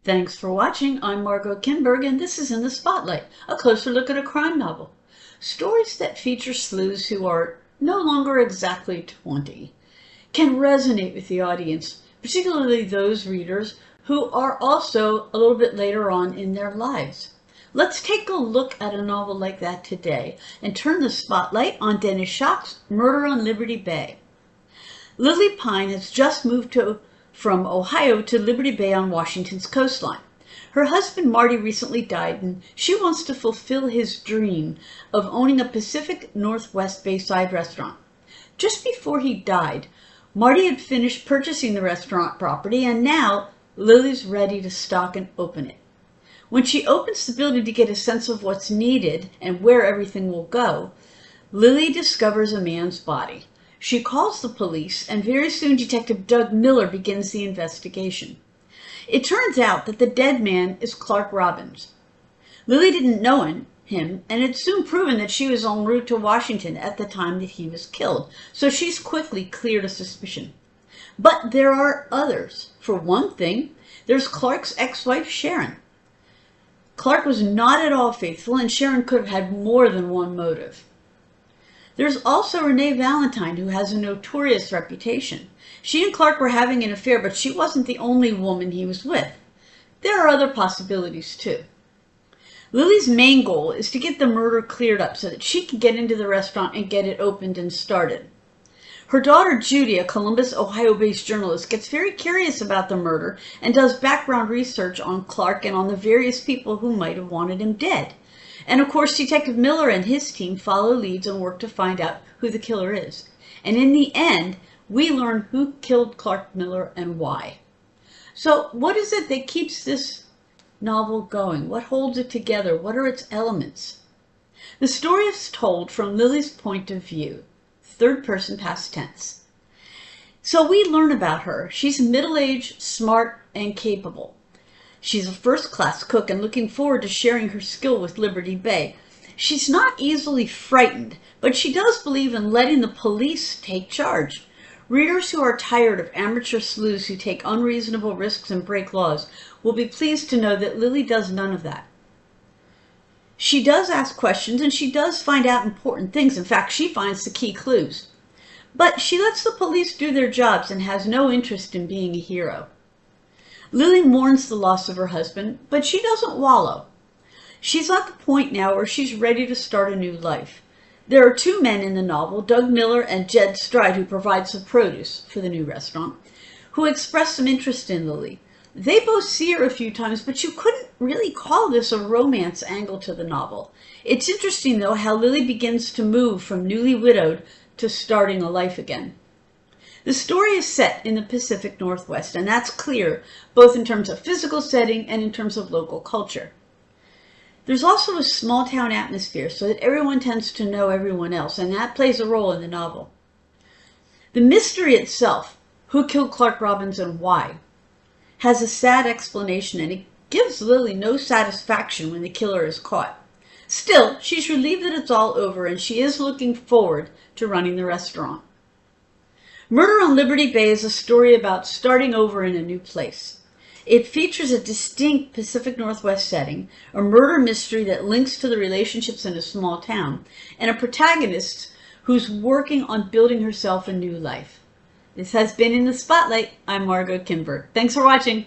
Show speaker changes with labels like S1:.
S1: Thanks for watching. I'm Margot Kinberg, and this is In the Spotlight, a closer look at a crime novel. Stories that feature sleuths who are no longer exactly 20 can resonate with the audience, particularly those readers who are also a little bit later on in their lives. Let's take a look at a novel like that today and turn the spotlight on Dennis Shock's Murder on Liberty Bay. Lily Pine has just moved from Ohio to Liberty Bay on Washington's coastline. Her husband Marty recently died, and she wants to fulfill his dream of owning a Pacific Northwest Bayside restaurant. Just before he died, Marty had finished purchasing the restaurant property, and now Lily's ready to stock and open it. When she opens the building to get a sense of what's needed and where everything will go, Lily discovers a man's body. She calls the police, and very soon Detective Doug Miller begins the investigation. It turns out that the dead man is Clark Robbins. Lily didn't know him, and it's soon proven that she was en route to Washington at the time that he was killed, so she's quickly cleared of suspicion. But there are others. For one thing, there's Clark's ex-wife, Sharon. Clark was not at all faithful, and Sharon could have had more than one motive. There's also Renee Valentine, who has a notorious reputation. She and Clark were having an affair, but she wasn't the only woman he was with. There are other possibilities, too. Lily's main goal is to get the murder cleared up so that she can get into the restaurant and get it opened and started. Her daughter Judy, a Columbus, Ohio-based journalist, gets very curious about the murder and does background research on Clark and on the various people who might have wanted him dead. And of course, Detective Miller and his team follow leads and work to find out who the killer is. And in the end, we learn who killed Clark Miller and why. So what is it that keeps this novel going? What holds it together? What are its elements? The story is told from Lily's point of view, third person past tense. So we learn about her. She's middle-aged, smart, and capable. She's a first-class cook and looking forward to sharing her skill with Liberty Bay. She's not easily frightened, but she does believe in letting the police take charge. Readers who are tired of amateur sleuths who take unreasonable risks and break laws will be pleased to know that Lily does none of that. She does ask questions, and she does find out important things. In fact, she finds the key clues. But she lets the police do their jobs and has no interest in being a hero. Lily mourns the loss of her husband, but she doesn't wallow. She's at the point now where she's ready to start a new life. There are two men in the novel, Doug Miller and Jed Stride, who provides the produce for the new restaurant, who express some interest in Lily. They both see her a few times, but you couldn't really call this a romance angle to the novel. It's interesting, though, how Lily begins to move from newly widowed to starting a life again. The story is set in the Pacific Northwest, and that's clear, both in terms of physical setting and in terms of local culture. There's also a small town atmosphere, so that everyone tends to know everyone else, and that plays a role in the novel. The mystery itself, who killed Clark Robbins and why, has a sad explanation, and it gives Lily no satisfaction when the killer is caught. Still, she's relieved that it's all over, and she is looking forward to running the restaurant. Murder on Liberty Bay is a story about starting over in a new place. It features a distinct Pacific Northwest setting, a murder mystery that links to the relationships in a small town, and a protagonist who's working on building herself a new life. This has been In the Spotlight. I'm Margot Kinberg. Thanks for watching.